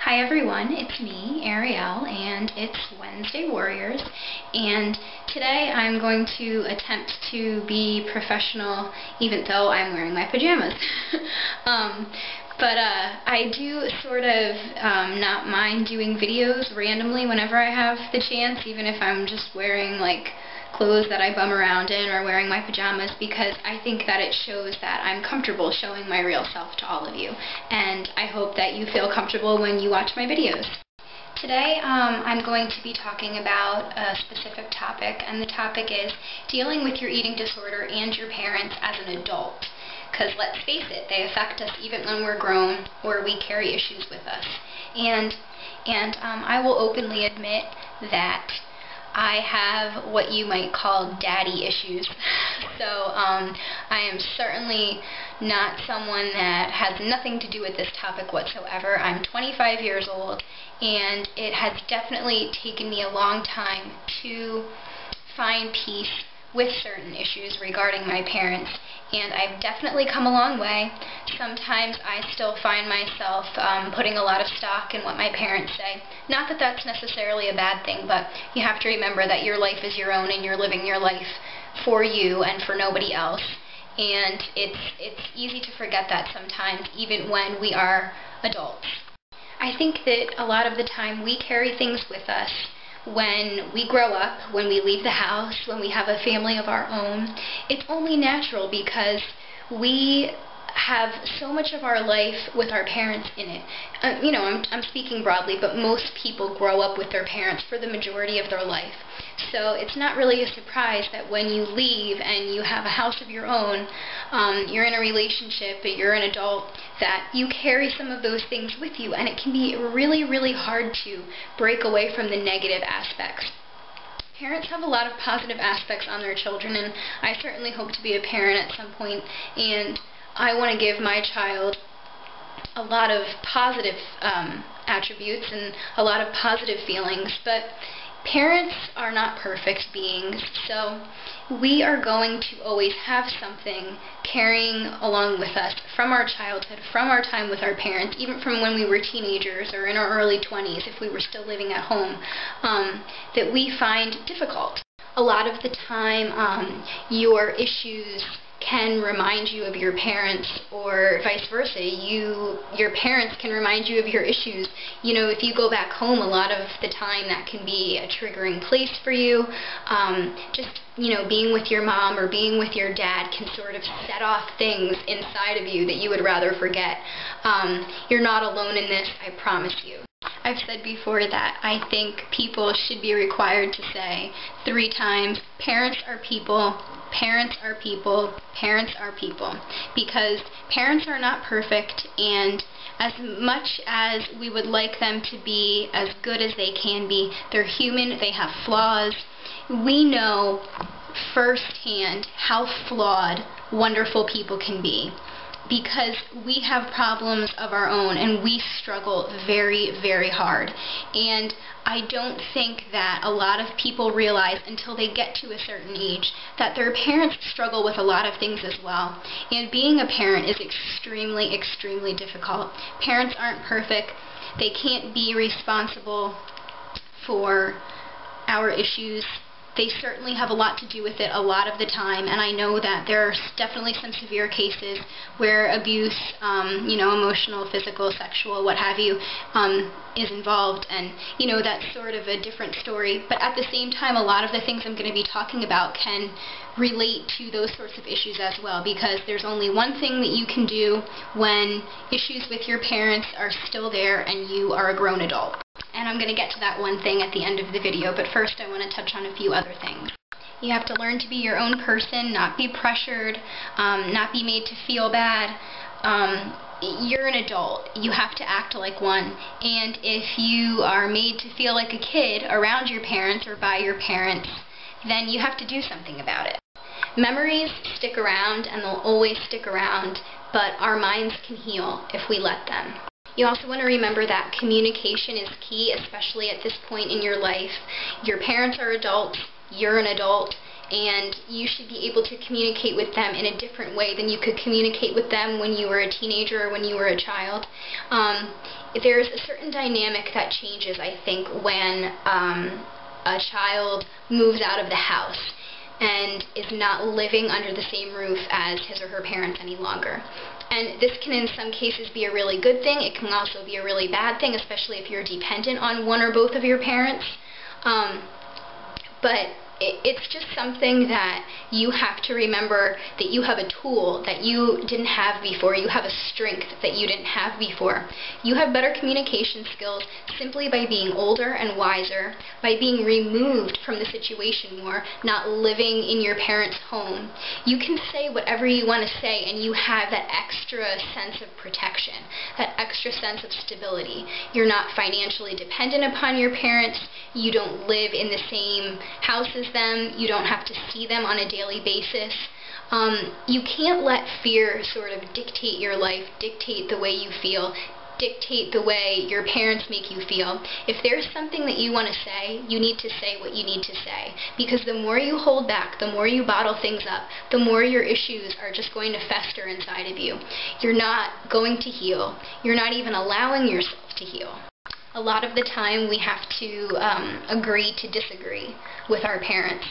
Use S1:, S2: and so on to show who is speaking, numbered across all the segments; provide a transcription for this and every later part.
S1: Hi everyone, it's me, Arielle, and it's Wednesday Warriors, and today I'm going to attempt to be professional even though I'm wearing my pajamas. But I do sort of not mind doing videos randomly whenever I have the chance, even if I'm just wearing like clothes that I bum around in or wearing my pajamas, because I think that it shows that I'm comfortable showing my real self to all of you, and I hope that you feel comfortable when you watch my videos. Today I'm going to be talking about a specific topic, and the topic is dealing with your eating disorder and your parents as an adult. Because let's face it, they affect us even when we're grown or we carry issues with us. And I will openly admit that I have what you might call daddy issues. So I am certainly not someone that has nothing to do with this topic whatsoever. I'm 25 years old, and it has definitely taken me a long time to find peace with certain issues regarding my parents, and I've definitely come a long way. Sometimes I still find myself putting a lot of stock in what my parents say. Not that that's necessarily a bad thing, but you have to remember that your life is your own and you're living your life for you and for nobody else. And it's easy to forget that sometimes, even when we are adults. I think that a lot of the time we carry things with us when we grow up, when we leave the house, when we have a family of our own. It's only natural because we have so much of our life with our parents in it. I'm speaking broadly, but most people grow up with their parents for the majority of their life. So it's not really a surprise that when you leave and you have a house of your own, you're in a relationship, you're an adult, that you carry some of those things with you, and it can be really, really hard to break away from the negative aspects. Parents have a lot of positive aspects on their children, and I certainly hope to be a parent at some point, and I want to give my child a lot of positive attributes and a lot of positive feelings, but parents are not perfect beings, so we are going to always have something carrying along with us from our childhood, from our time with our parents, even from when we were teenagers or in our early 20s, if we were still living at home, that we find difficult. A lot of the time, your issues can remind you of your parents, or vice versa. Your parents can remind you of your issues. You know, if you go back home, a lot of the time that can be a triggering place for you. Just, being with your mom or being with your dad can sort of set off things inside of you that you would rather forget. You're not alone in this, I promise you. I've said before that I think people should be required to say 3 times, parents are people, parents are people, parents are people. Because parents are not perfect, and as much as we would like them to be as good as they can be, they're human, they have flaws. We know firsthand how flawed wonderful people can be, because we have problems of our own and we struggle very, very hard. And I don't think that a lot of people realize until they get to a certain age that their parents struggle with a lot of things as well. And being a parent is extremely, extremely difficult. Parents aren't perfect. They can't be responsible for our issues. They certainly have a lot to do with it a lot of the time, and I know that there are definitely some severe cases where abuse, emotional, physical, sexual, what have you, is involved, and, that's sort of a different story. But at the same time, a lot of the things I'm going to be talking about can relate to those sorts of issues as well, because there's only one thing that you can do when issues with your parents are still there and you are a grown adult. And I'm going to get to that one thing at the end of the video, but first I want to touch on a few other things. You have to learn to be your own person, not be pressured, not be made to feel bad. You're an adult. You have to act like one. And if you are made to feel like a kid around your parents or by your parents, then you have to do something about it. Memories stick around, and they'll always stick around, but our minds can heal if we let them. You also want to remember that communication is key, especially at this point in your life. Your parents are adults, you're an adult, and you should be able to communicate with them in a different way than you could communicate with them when you were a teenager or when you were a child. There's a certain dynamic that changes, I think, when a child moves out of the house and is not living under the same roof as his or her parents any longer. And this can in some cases be a really good thing. It can also be a really bad thing, especially if you're dependent on one or both of your parents. But it's just something that you have to remember, that you have a tool that you didn't have before. You have a strength that you didn't have before. You have better communication skills simply by being older and wiser, by being removed from the situation more, not living in your parents' home. You can say whatever you want to say, and you have that extra sense of protection, that extra sense of stability. You're not financially dependent upon your parents. You don't live in the same house as them. You don't have to see them on a daily basis. You can't let fear sort of dictate your life, dictate the way you feel, dictate the way your parents make you feel. If there's something that you want to say, you need to say what you need to say. Because the more you hold back, the more you bottle things up, the more your issues are just going to fester inside of you. You're not going to heal. You're not even allowing yourself to heal. A lot of the time we have to agree to disagree with our parents.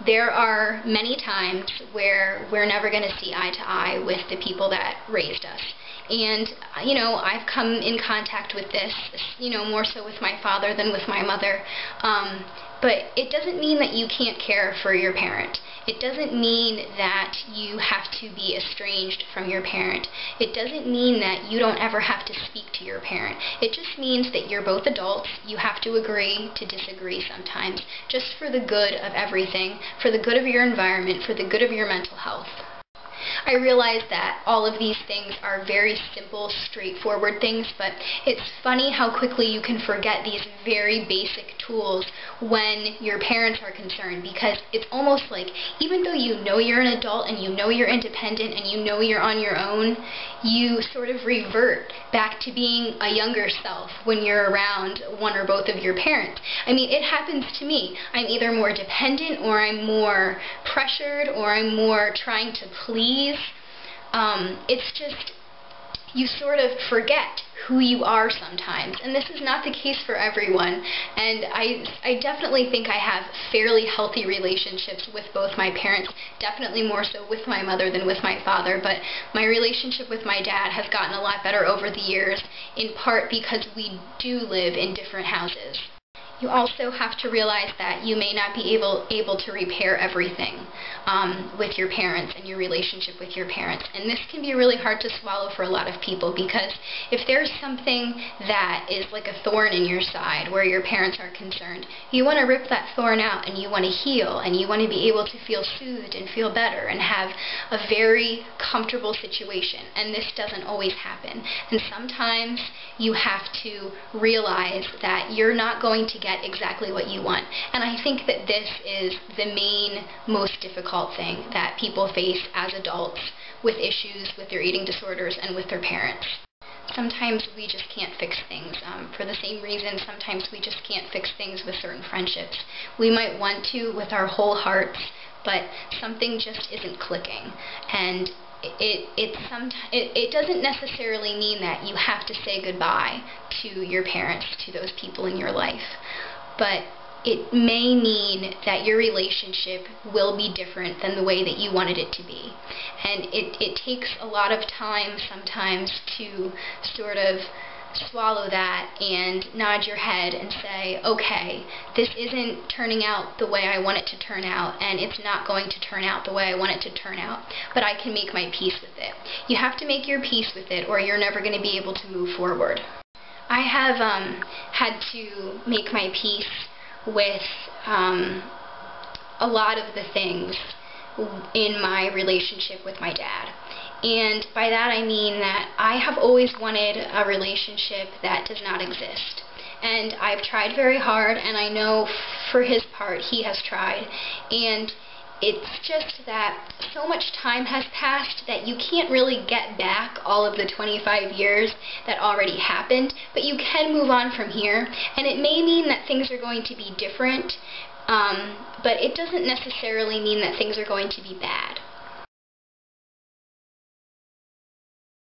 S1: There are many times where we're never going to see eye to eye with the people that raised us. And, you know, I've come in contact with this, you know, more so with my father than with my mother. But it doesn't mean that you can't care for your parent. It doesn't mean that you have to be estranged from your parent. It doesn't mean that you don't ever have to speak to your parent. It just means that you're both adults. You have to agree to disagree sometimes, just for the good of everything, for the good of your environment, for the good of your mental health. I realize that all of these things are very simple, straightforward things, but it's funny how quickly you can forget these very basic tools when your parents are concerned, because it's almost like, even though you know you're an adult and you know you're independent and you know you're on your own, you sort of revert back to being a younger self when you're around one or both of your parents. I mean, it happens to me. I'm either more dependent, or I'm more pressured, or I'm more trying to please. It's just, you sort of forget who you are sometimes, and this is not the case for everyone. And I definitely think I have fairly healthy relationships with both my parents, definitely more so with my mother than with my father, but my relationship with my dad has gotten a lot better over the years, in part because we do live in different houses. You also have to realize that you may not be able to repair everything with your parents and your relationship with your parents. And this can be really hard to swallow for a lot of people, because if there's something that is like a thorn in your side where your parents are concerned, you want to rip that thorn out, and you want to heal, and you want to be able to feel soothed and feel better and have a very comfortable situation. And this doesn't always happen. And sometimes you have to realize that you're not going to get exactly what you want. And I think that this is the main, most difficult thing that people face as adults with issues with their eating disorders and with their parents. Sometimes we just can't fix things. For the same reason, sometimes we just can't fix things with certain friendships. We might want to with our whole hearts, but something just isn't clicking. And it doesn't necessarily mean that you have to say goodbye to your parents, to those people in your life, but it may mean that your relationship will be different than the way that you wanted it to be. And it takes a lot of time sometimes to sort of swallow that and nod your head and say, okay, this isn't turning out the way I want it to turn out, and it's not going to turn out the way I want it to turn out, but I can make my peace with it. You have to make your peace with it, or you're never going to be able to move forward. I have had to make my peace with a lot of the things in my relationship with my dad. And by that I mean that I have always wanted a relationship that does not exist. And I've tried very hard, and I know for his part he has tried. And it's just that so much time has passed that you can't really get back all of the 25 years that already happened, but you can move on from here. And it may mean that things are going to be different, But it doesn't necessarily mean that things are going to be bad.